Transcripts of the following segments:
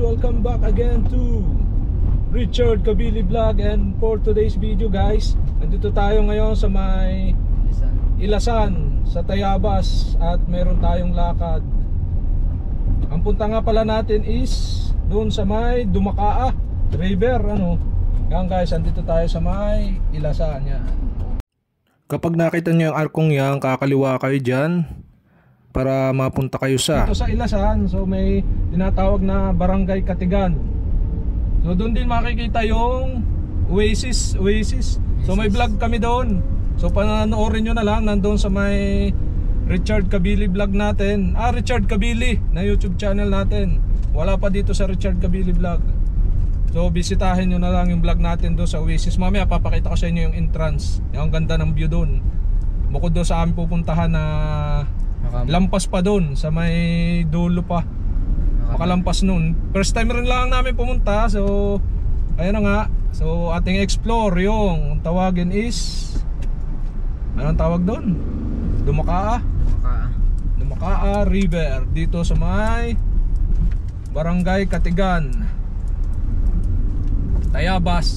welcome back again to Richard Kabili Vlog. And for today's video guys, nandito tayo ngayon sa may Ilasan sa Tayabas at meron tayong lakad. Ang punta nga pala natin is doon sa may Dumakaa River, yan guys, nandito tayo sa may Ilasan yan. Kapag nakita nyo yung arkong yan, kakaliwa kayo dyan para mapunta kayo dito sa Ilasan. So may tinatawag na Barangay Katigan. So doon din makikita yung Oasis. So may vlog kami doon. So panoorin nyo na lang, nandoon sa may Richard Kabili vlog natin. Richard Kabili na YouTube channel natin. Wala pa dito sa Richard Kabili vlog. So bisitahin nyo na lang yung vlog natin doon sa Oasis. Mamaya papakita ko sa inyo yung entrance. Yung ganda ng view doon. Bukod doon sa aming pupuntahan na lampas pa doon sa may dulo pa. Makalampas noon. First time rin lang namin pumunta. So ayun na nga. So ating explore yung tawagin is, anong tawag doon? Dumakaa River dito sa may Barangay Katigan, Tayabas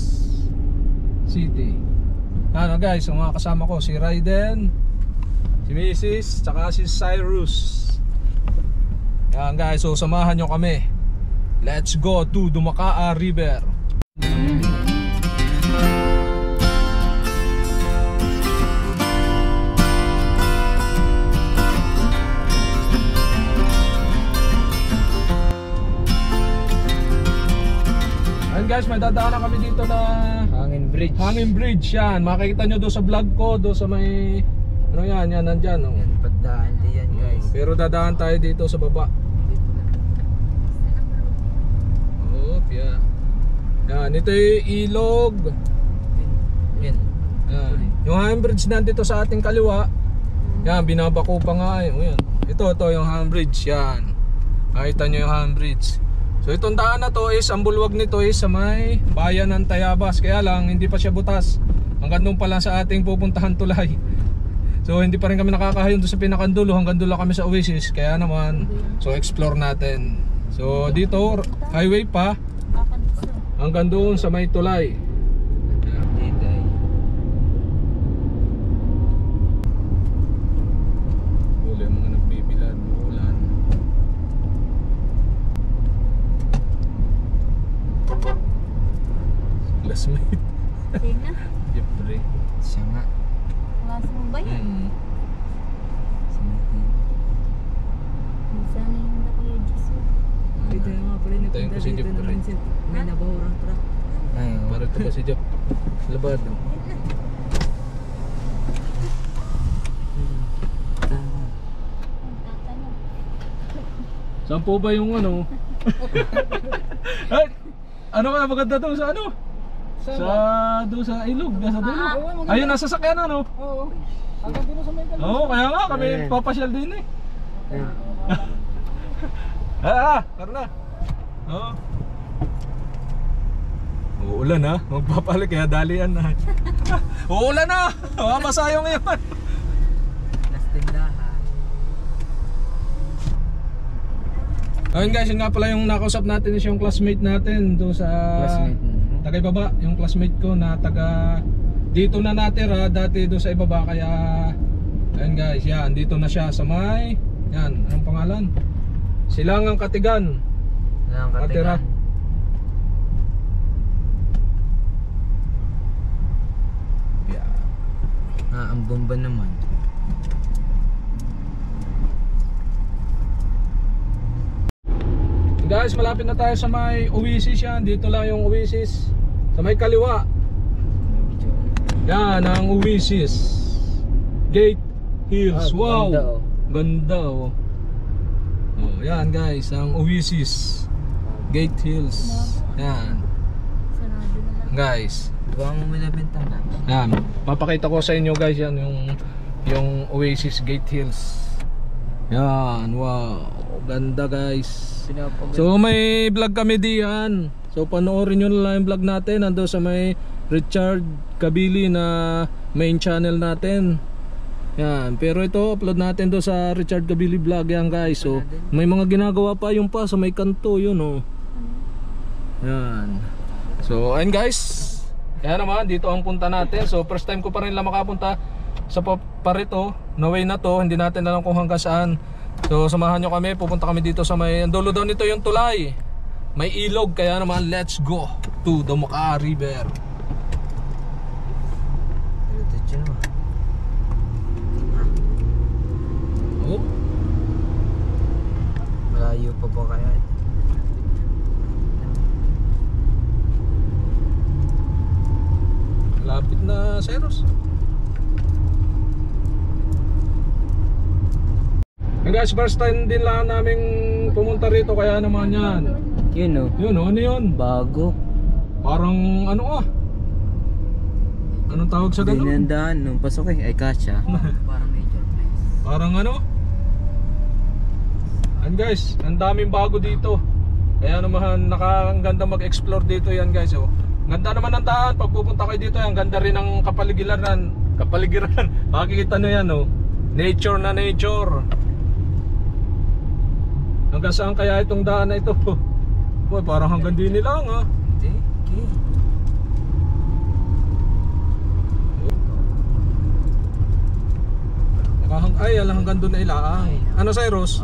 City. Guys, ang mga kasama ko, si Raiden, si Mrs. tsaka si Cyrus. Yan guys, so samahan nyo kami. Let's go to Dumakaa River. Ayan guys, may dadaanan kami dito na Hangin Bridge yan. Makikita nyo doon sa vlog ko, doon sa may yan, nandyan Yan, pagdaan din yan guys. Pero dadaan tayo dito sa baba. Yeah. Yan, ito yung ilog. Yan. Yung Hangin Bridge nandito sa ating kaliwa. Yan, binabako pa nga yan. Ito yung Hangin Bridge. Yan, makita nyo yung Hangin Bridge. So itong daan na to is, ang bulwag nito is sa may bayan ng Tayabas. Kaya lang hindi pa siya butas. Hanggang doon pa lang sa ating pupuntahan tulay. So hindi pa rin kami nakakahayon doon sa pinakandulo. Hanggang doon lang kami sa Oasis. Kaya naman, so explore natin. So dito, highway pa hanggang doon sa may tulay. Uli mga nagbibilad, ulan. Classmate. Sina? Jeffrey. Siya nga. Klase mo ba yan? Sana yung Kuya Jesus. Dito yung nga pala Hintayin ko si dito Jeff naman siya. May nabahurang truck. Ay, Parang ito ba si Jeff? Labad. Saan po ba yung Ay, ano ka maganda to sa doon sa ilog, nasa dulo. Ayun, nasa sakyan Oo. Hanggang dito sa may kanila. Oo, kaya nga kami papasyal din tara na. Oo. Uulan magpapalit kaya dalian na. Uulan na. Masayang ngayon. last tindahan. Ayun guys, yun nga pala yung nakausap natin is yung classmate natin doon sa taga ibaba, yung classmate ko na taga dito na natira, dati doon sa ibaba. Kaya ayun guys, yan, dito na siya sa may yan, anong pangalan? Silangang Katigan. Natira. Ang bomba naman. Guys, malapit na tayo sa may Oasis yan. Dito lang yung Oasis sa may kaliwa. Yan ang Oasis Gate Hills. Wow, ganda yan guys, ang Oasis Gate Hills. Yan guys, Buwang mo na bintana. yan, papakita ko sa inyo guys yan yung Oasis Gate Hills. Yan, wow, ganda guys. So may vlog kami diyan. So panoorin nyo na lang yung vlog natin. Nando sa may Richard Kabili na main channel natin. Yan, pero ito upload natin do sa Richard Kabili vlog yan guys. So may mga ginagawa pa yung pa sa may kanto yun Yan. So, ayun guys. Kaya naman, dito ang punta natin. So, first time ko pa rin lang makapunta sa Parito. No way na to. Hindi natin alam kung hanggang saan. So, samahan nyo kami. Pupunta kami dito sa may... Ang dulo daw nito yung tulay. May ilog. Kaya naman, let's go to the Muka River. Oh. Malayo pa po kaya. Malapit na, Ceros. Guys, first time din lang naming pumunta rito. Kaya naman yan. Yun o. Yun o, ano yun? Bago. Parang ano ah. Anong tawag sa ganun? Dinandaan nung pasok eh. Ay kasya. Parang major place. Parang ano? And guys, ang daming bago dito. Kaya naman nakakaganda mag-explore dito yan guys. Oh. Ganda naman ang daan. Pag pupunta kayo dito, ang ganda rin ng kapaligiran. Makikita nyo yan oh. Nature na nature. Hanggang saan kaya itong daan na ito? Boy, parang hanggang din lang ah. Hindi. Okay. Ay, hanggang doon na ilaang. Ano Cyrus?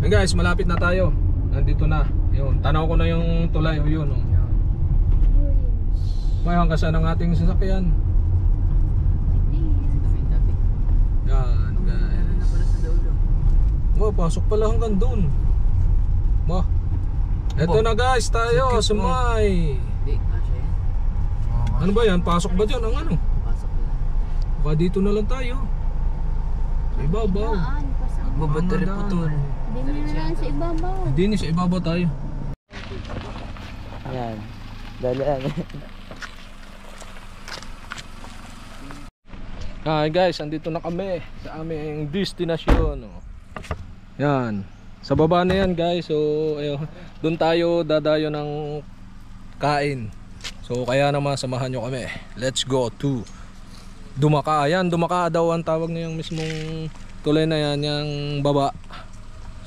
Ayun guys, malapit na tayo. Nandito na. Yun, tanaw ko na yung tulay. O yun. Oh. May hanggang saan ang ating sasakyan. Yan guys. Oh, pasok pala hanggang doon. Bah. Eto na guys, tayo sa may. Hindi, kasya yan. Ano ba yan? Pasok ba dyan? Ang ano? Pasok lang. Baka dito na lang tayo. Sa ibabaw. Magbabateri po to. Hindi na lang sa ibabaw. Hindi ni sa ibabaw tayo. Ayan. Dalaan. Hi guys, andito na kami sa aming destinasyon. Oh. Yan. Sa baba na yan guys. So, ayun, doon tayo dadayo ng kain. So, kaya naman samahan nyo kami. Let's go to Dumaka. Yan, Dumaka daw ang tawag na yung mismong tulay na yan, yung baba.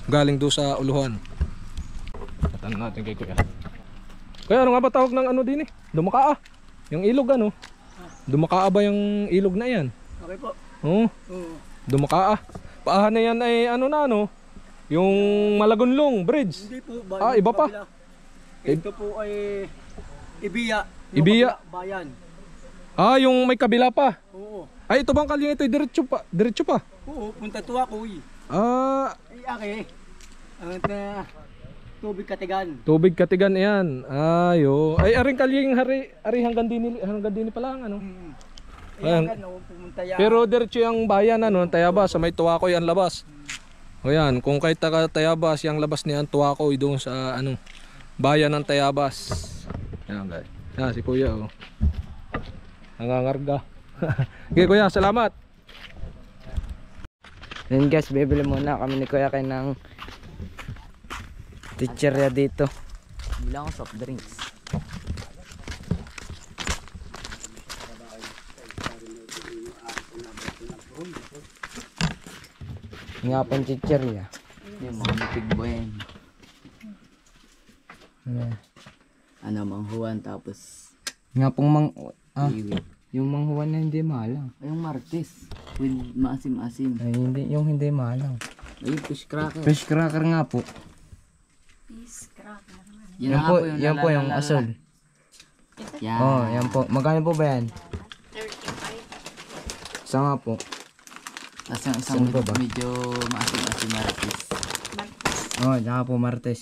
Galing doon sa Uluhan. Tanong natin kay Kuya. Kuya, ano nga ba tawag ng ano din eh? Dumaka ah. Yung ilog ano? Dumaka ba yung ilog na yan? Okay po. Oo. Dumaka ah. Paahan na yan ay ano na ano? Yung Malagonlong Bridge. Hindi po. Iba pa. Ito po ay Ibiya. Ibiya. Bayan. Ah, yung may kabila pa. Oo. Ay, ito bang kalye ito? Diretso pa. Diretso pa. Oo, punta to ako eh. Ah, Ay, ake. Ang tubig katigan. tubig katigan yan. Ayo. Ay, aring kalyeng ari hanggang dini pa lang ano. Ayan. Ayan, pumunta yan. Pero diretso yung bayan ano, Tayabas, sa may Tuwakoy ang labas. O yan, kung kahit taga Tayabas, yung labas niya ang Tuwakoy doon sa ano, bayan ng Tayabas. Yan guys. Yan si Kuya oh. Nangangarga. Okay Kuya, salamat. Then guys, bibili muna kami ni Kuya kay ng teacherya dito. Bilang ako soft drinks. Nga pang teacherya. Yung mga mapigboyan. Ano, manghuan tapos nga pong yung manghuan na hindi malang. Yung martes with maasim-asim. Ay hindi, yung hindi malang. Ay fish cracker. Fish cracker nga po. Fish cracker. Yan po, yan po yung asol. Yan. Oh, yan po. Magkano po ba yan? 35. Isa nga po. Tapos yung isang medyo maasim-asim martes. Oh, tsaka po martes.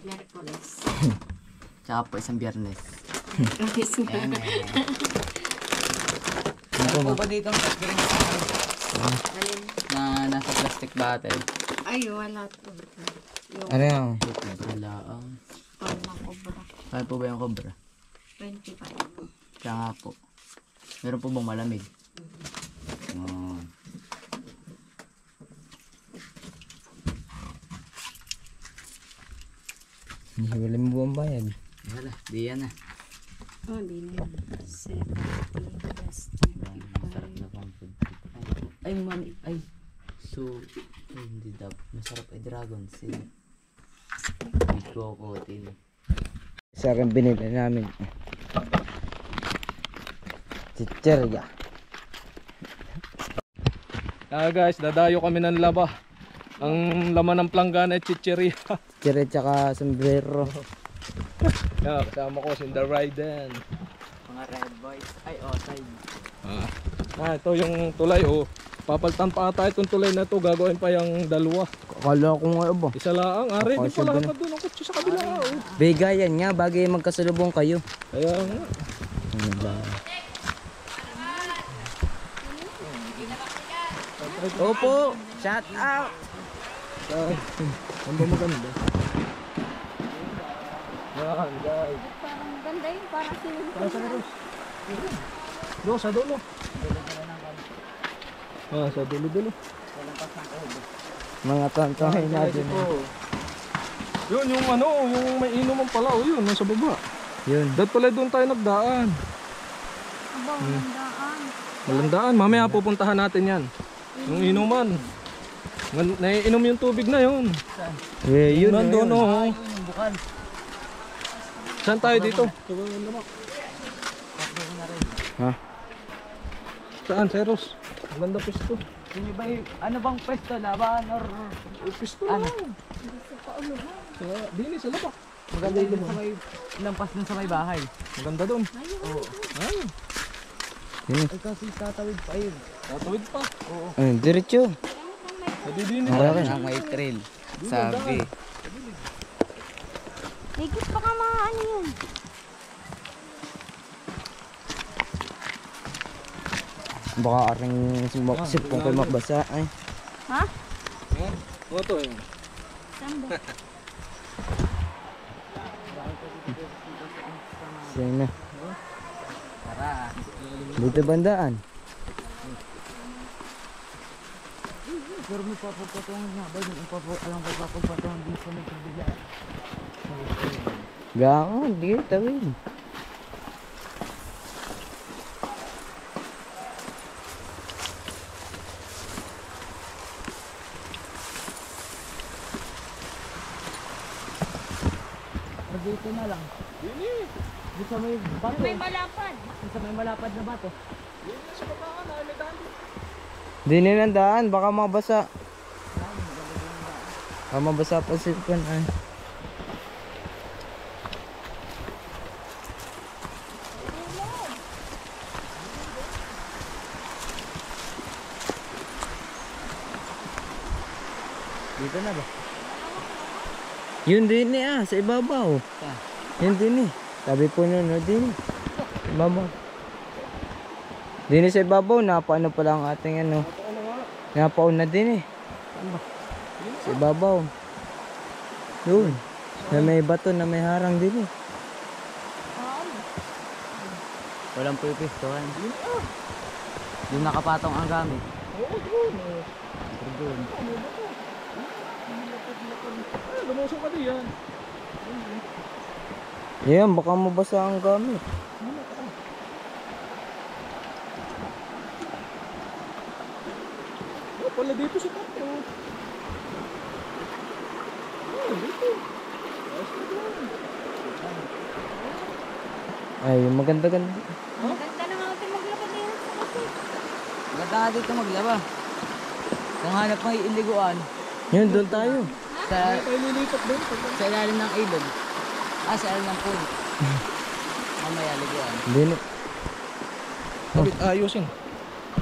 Miyerkules. Tsaka po isang biyernes. Ayan. Ano po ba dito ang soft drinks Alin? na nasa plastic bottle? Ay, wala to. Yung Ano yan? Wala ang... tol ng obra. Kaya po ba yung cobra? 25. Kaya nga po. Meron po bang malamig? Oh. Wala mo buwang bayad. Wala, di yan na. Oh, di na yun. 70 plus Masarap na pang food. Ay, mami, ay. So, ay, hindi daw. Masarap ay dragon. Kokotin. Sa akin binili namin. Chicherya. Guys, dadayo kami ng laba. Ang laman ng planggana ay chicheria. Chicherya tsaka sombrero. Kasama ko si The Raiden. Mga red boys. Ay, side. Ito yung tulay oh. Papaltan pa ata itong tulay na to, gagawin pa yung dalawa. Akala ko nga ba? Isa lang, ready Kasi pa lahat ganun. na doon ang kutsi sa kabila oh. Bigayan nga, bagay magkasalubong kayo. Kaya nga. Ano ba? Opo, shout out. Ang ba maganda? Yan guys. Parang maganda yun, parang Para sa Ros. Do, sa dulo. Sa dulo. Mga tantahin natin. Yun, yung yung may inuman pala. O yun, nasa baba. Yun. Dahil pala doon tayo nagdaan. abang handaan. Malandaan, mamaya pupuntahan natin yan. Yung inuman. Naiinom yung tubig na yun. Yun. Nandun Yun. oh. Saan tayo dito? Ha? Saan, Seros? Ang ganda pisto. Ano bang pwesto? Laban or... Pisto lang. Dini sa labak. Maganda yun sa may... Lampas dun sa may bahay. Maganda doon. Yun. Ay kasi tatawid pa yun. Tatawid pa. Ayun, diretso. Pwede din. Okay. Ang may trail. Sabi. Higit pa ka mga ano yun. Baka aring sipong kayo mabasa. Ay. Ha? O to yun. Saan ba? Sino? Tara. Dito bandaan. Pero may papapatungan nga ba? Alam ko papapatungan din sa may kabila. Gako, di kayo tawin. Dito na lang. Dito sa may bato. May malapad. Dito sa may malapad na bato. Di nilandaan, baka mabasa. Baka mabasa pa sipon. Ay. Dito na ba? Yun din sa ibabaw. Yun din Sabi po nun, din ibabaw. Din sa ibabaw, napaano pala ang ating ano. Napaon na din sa ibabaw. Doon. Na may bato na may harang din Walang pipistohan. Yung nakapatong ang gamit. Doon. Lumusong ka diyan. Yan, baka mabasa ang gamit. Pala dito sa tapo. Dito. Ay, maganda-ganda. Maganda naman ito maglakad din sa kasi. Maganda nga dito maglaba. Kung hanap mo yung iliguan, Yun, doon tayo. sa, Tayo lilipat doon. sa ilalim ng ilog. Sa ilalim ng pool. Mamaya liguan. Hindi na. Kapit ayusin.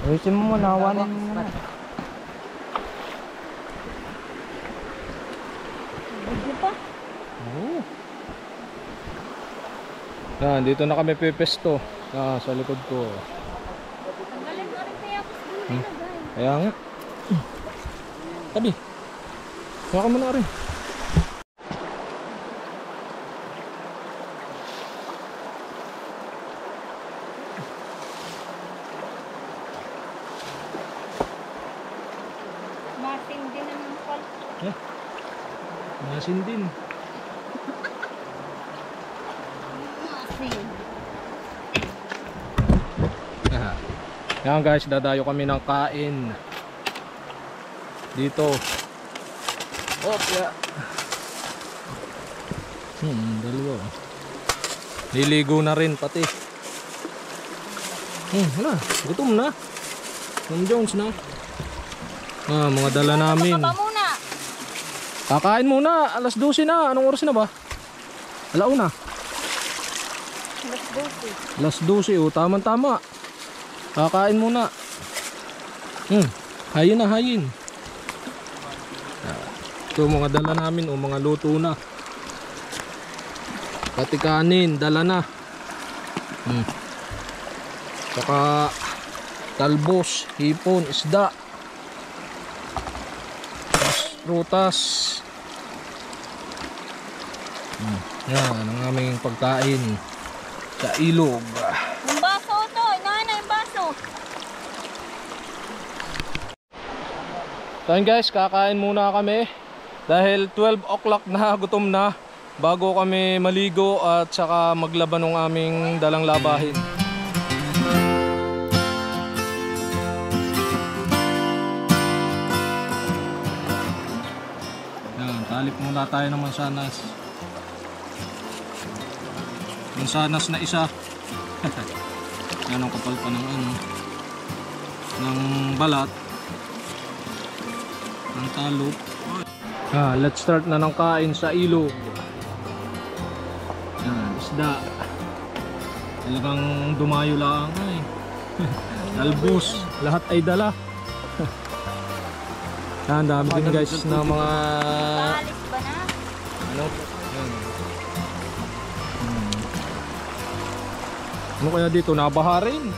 Ayusin mo muna, hawanin mo muna. Video pa. Yan, dito na kami pipesto. Sa likod ko. Tanggalin mo rin kaya ako sa nilagay. Kaya nga. Tabi. Kaya ka muna rin. Martin din naman pala. Masin din. Martin. Yan guys, dadayo kami ng kain. Dito. Dalawa. Liligo na rin pati. Hala, gutom na. Ma'am Jones na. Mga dala namin. Kakain muna, alas 12 na. Anong oras na ba? Alauna. Alas 12, oh, tama. Kakain muna. Hayin na, hayin. Ito mga dala namin, o mga luto na. Pati kanin, dala na. Saka talbos, hipon, isda. Prutas. Yan ang aming pagkain sa ilog. Yung baso to, inahin na yung baso. So yun guys, kakain muna kami dahil 12 o'clock na, gutom na, bago kami maligo at saka maglaban ng aming dalang labahin. Yan, talip muna tayo ng mansanas. Mansanas na isa. Yan ang kapal pa ng ng balat ng talop. Let's start na ng kain sa ilog. Yan, isda. Talagang dumayo lang ay. Talbos, lahat ay dala. Yan, dami din guys na mga Alis ba na? ano? Yan. Ano kaya dito? Nabaha rin.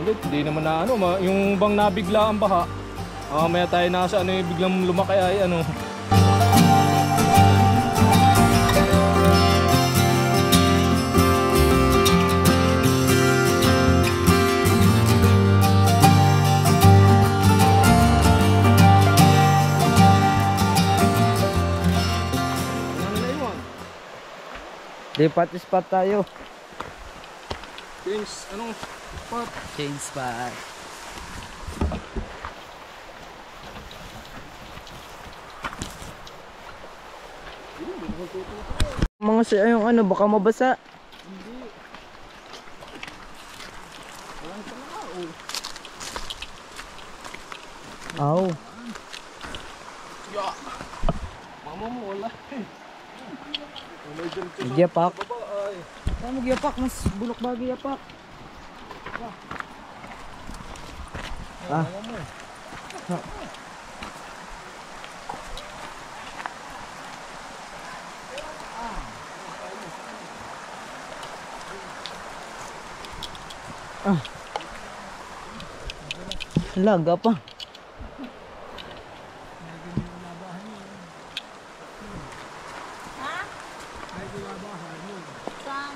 Hindi naman na ano, yung bang nabigla ang baha. Maya tayo nasa ano, biglang lumaki ay ano. Lipat spot tayo. James, anong spot? Change spot. Mga si yung ano, baka mabasa. Aw. Mama mo wala. Giyapak. Saan mo giyapak? Mas bulok ba giyapak? Laga pa. Saan?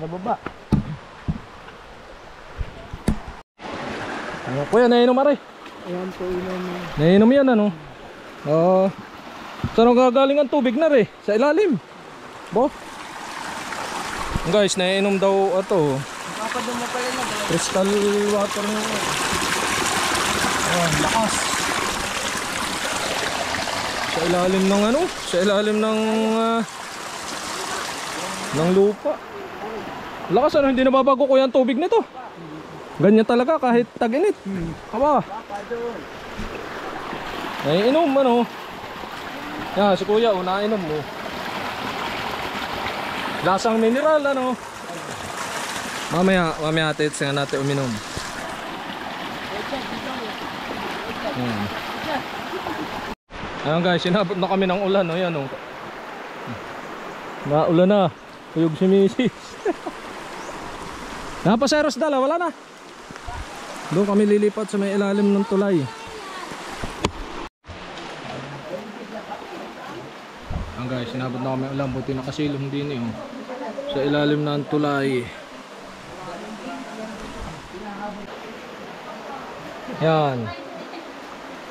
Nababa. Kuya, nainom mare. Ayan po inom. Nainom yan ano. Saan ang gagaling ang tubig na re? Sa ilalim. Bo? Guys, nainom daw ito. Papaduma pala na. Crystal water na. Lakas. Sa ilalim ng ano? Sa ilalim ng lupa. Lakas ano, hindi nababago ko yung tubig nito. Ganyan talaga kahit tag-init. Aba. Naiinom ano. Yan, si kuya, nainom mo. Lasang mineral ano. Mamaya atit nga natin uminom. Ayan guys, sinabot na kami ng ulan, no? Yan, no? Naulan na. Tuyog si misis. Napaseros dala, wala na. Doon kami lilipat sa may ilalim ng tulay. Ayan guys, sinabot na kami ng ulan. Buti nakasilong din eh. Sa ilalim ng tulay. Yan.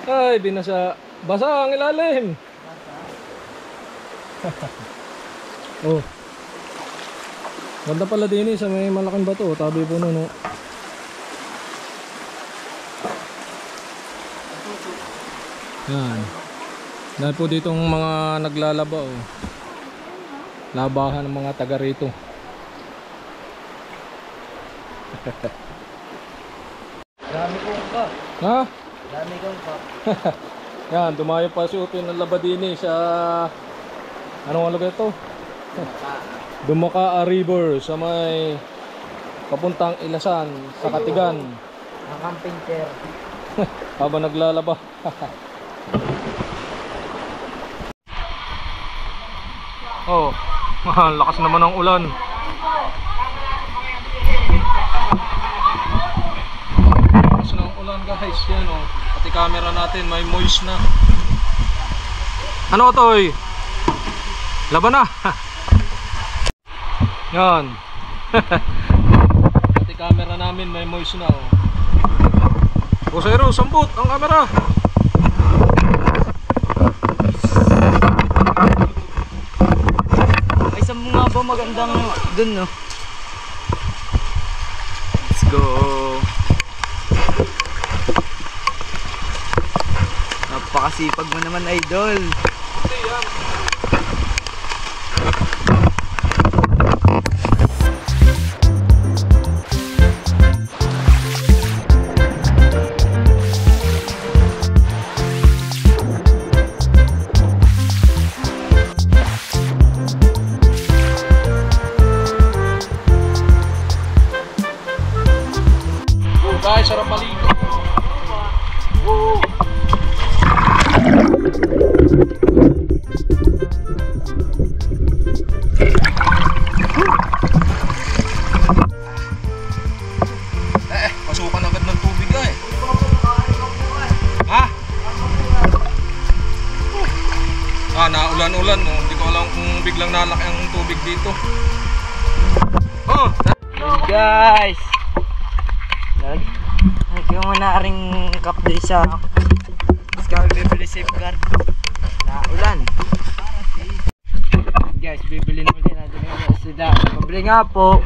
Ay, binasa. Basa ang ilalim. Oh. Ganda pala din sa may malaking bato, tabi po no. Yan. Dahil po ditong mga naglalaba oh. Labahan ng mga taga rito. Dami kong ka. Ha? Dami kong ka. Yan, dumayo pa si Utoy ng Labadini sa anong lugar ito? Dumakaa River sa may papuntang Ilasan sa Katigan. Ang camping chair. Habang naglalaba. Oh, lakas naman ng ulan. Lakas ng ulan guys, yan oh. Pati camera natin may moist na. Ano to eh? Laban na. Yan. Pati camera namin may moist na oh. Bosero, sambut ang camera. Ay, saan mo nga ba magandang dun, no? Let's go. Napakasipag mo naman, idol. Guys, sarap maligo. Pasukan agad ng tubig eh. Ha? Naulan-ulan no. Hindi ko alam kung biglang nalaki ang tubig dito. Oh! Guys! Lagyan mo na ring cup dito sa kami bibili safeguard na ulan. Guys, bibili ulit natin yung sida. Pabili nga po.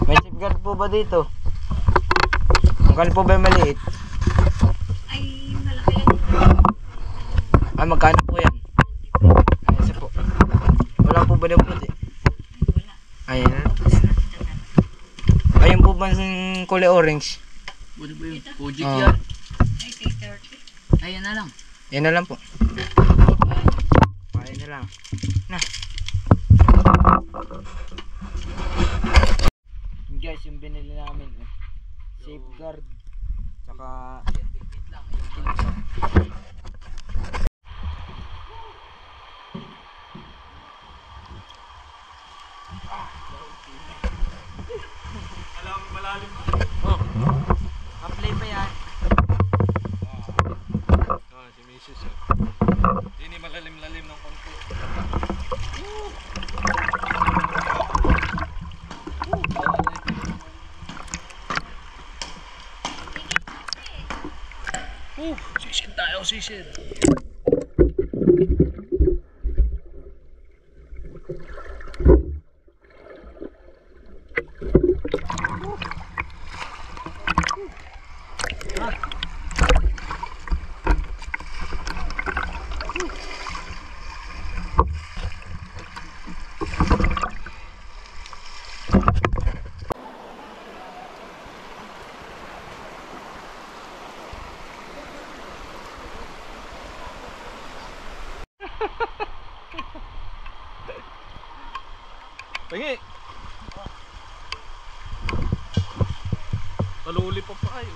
May safeguard po ba dito? Magkano po ba yung maliit? Ay, malaki yan. Ay, magkano po yan? Ay, isa po. Wala po ba na puti? Wala. Ayan. Ayun po ba yung kulay orange? Buti ba yun? Pujik Ah. yan. Ay, 330. Ayan na lang. Yan na lang po. Ayan na lang. Na. Guys, yung binili namin safeguard. Tsaka apply pa yan. Si Mrs. Hindi malalim-lalim ng konti. Sisid tayo, sisid. Tingi. Paluli pa pa ay.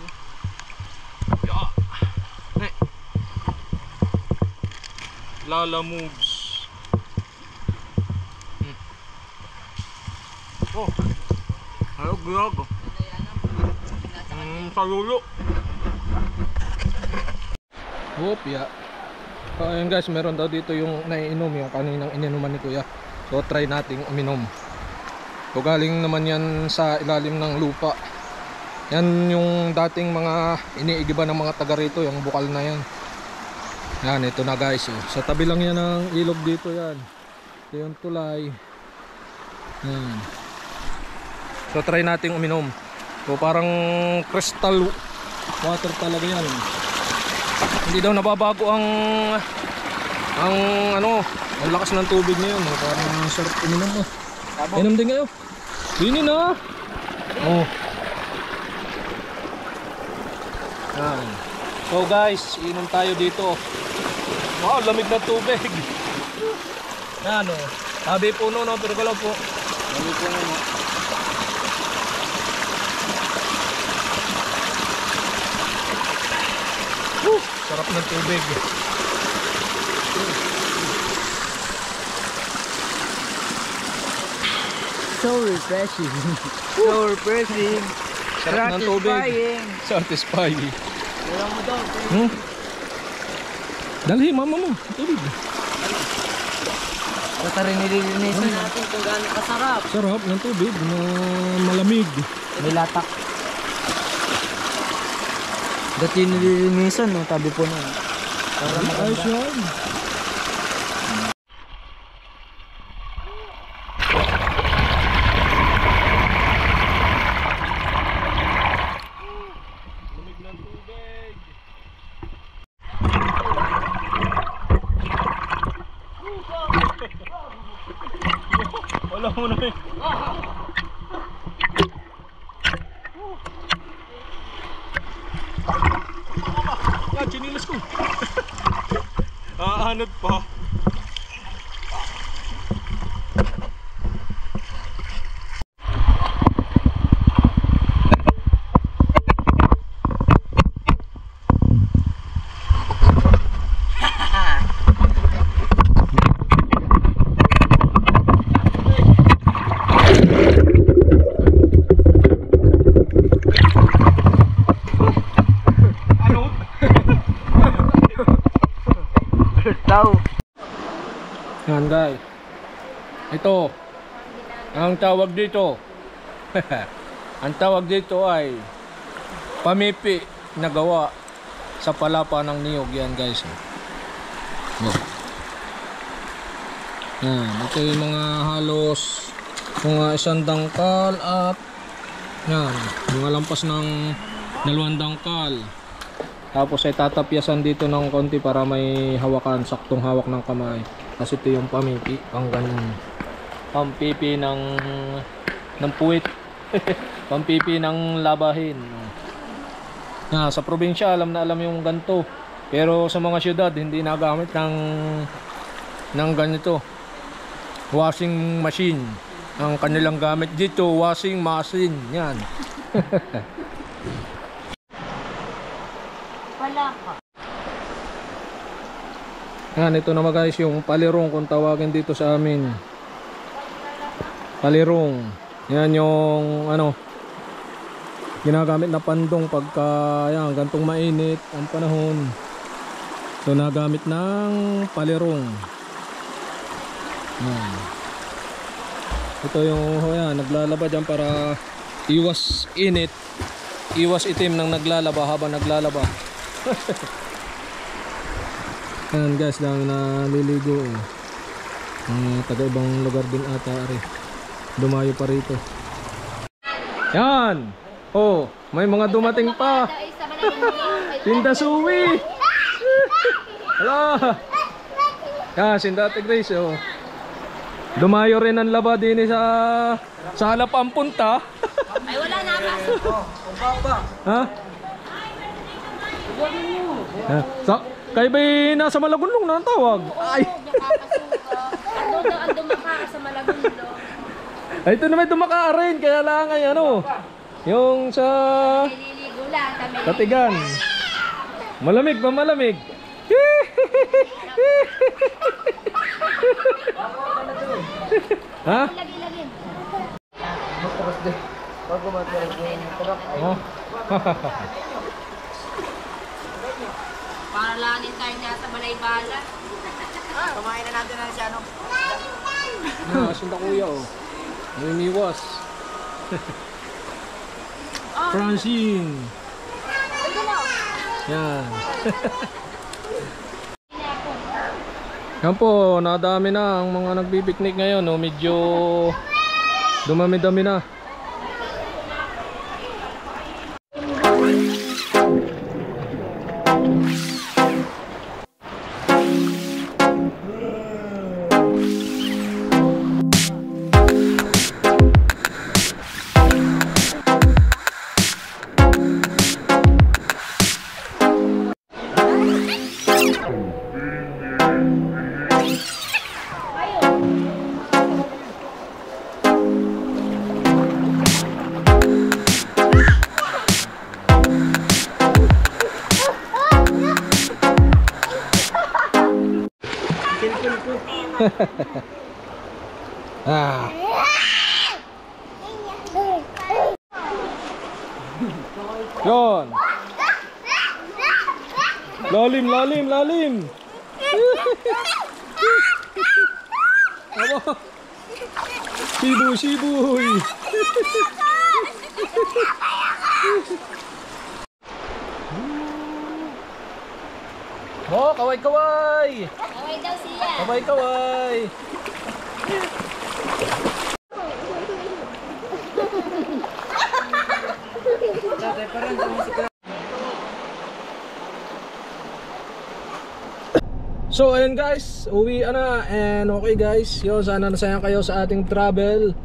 Ya. Lala moves. Oh. Ayo giyag. Sayulo. Whoop ya. Ayun guys, meron daw dito yung naiinom yung kaninang ininuman ni Kuya. So try nating uminom. So galing naman yan sa ilalim ng lupa. Yan yung dating mga iniigiba ng mga taga rito, yung bukal na yan. Yan, ito na guys. Sa tabi lang yan ng ilog dito yan. Ito yung tulay. Yan. So try nating uminom. So parang crystal water talaga yan. Hindi daw nababago ang ano, ang lakas ng tubig ngayon. Parang sarap uminom mo. Inom din kayo. Dini na. Oh. Yan. So guys, inom tayo dito. Wow, lamig na tubig. Yan o. Tabi puno no, pero galaw po. Tabi puno no. Sarap ng tubig. So refreshing. So refreshing. Sarap ng tubig. Satisfying. Wala mo daw. Dalhin mama mo, tubig. Basta rin nililinisan natin kung gaano kasarap. Sarap ng tubig na malamig. Nilatak. Dati nililinisan, no? Tabi po na. Para Ayos yan. Lamig ng tubig. Wala mo na eh. Ah, chinilas ko. Aanod pa. Tao. Yan guys. Ito. Ang tawag dito. Ang tawag dito ay pamipi na gawa sa palapa ng niyog. Yan guys. Yan. Ito yung mga halos mga isang dangkal at yan. Mga lampas ng 2 dangkal. Tapos ay tatapyasan dito ng konti para may hawakan, saktong hawak ng kamay. Kasi ito yung pamipi, pang ganun. Pampipi ng puwit. Pampipi ng labahin. Sa probinsya alam na alam yung ganito. Pero sa mga syudad hindi nagamit ng ganito. Washing machine. Ang kanilang gamit dito, washing machine. Yan. Yan, ito naman guys yung palirong kung tawagin dito sa amin. Palirong. Yan yung ano ginagamit na pandong pagka yan, gantong mainit ang panahon. So nagamit ng palirong. Yan. Ito yung yan, naglalaba dyan para iwas init, iwas itim ng naglalaba habang naglalaba. Yan guys, dami na liligo eh. Taga ibang lugar din ata rin. Dumayo pa rito. Yan. Oh, may mga dumating pa. Sinda suwi. Hala. Yan, sinda Ate Grace oh. Dumayo rin ang laba din sa halap ang punta. Ay, wala na pasok. Ha? Kayo ba'y nasa Malagunlong na ang tawag? Ay! Ang dumaka sa Malagundo. Ay, ito naman dumaka rin. Kaya lang ay ano. Yung sa Nililigo lang kami. Katigan. Malamig ba malamig? Ha? Lagi-lagi. Oh. Para langin tayo niya sa Balaybala. Kumain na natin na si ano. Sinda kuya oh. Naniniwas. Francine. Yan. Yan po, nadami na ang mga nagbibiknik ngayon oh. Medyo dumami-dami na. Ah. Yon. Lalim, lalim, lalim. Aba. Siboy, siboy. Oh, kaway, kaway. Kaway daw siya. Kaway, kaway. So ayun guys, uwi na and okay guys, yun, sana nasayang kayo sa ating travel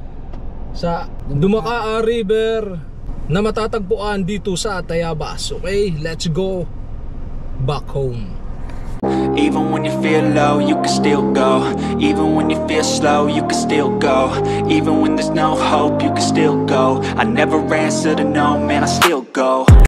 sa Dumakaa River na matatagpuan dito sa Tayabas. Okay, let's go back home. Even when you feel low, you can still go. Even when you feel slow, you can still go. Even when there's no hope, you can still go. I never answer to no, man, I still go.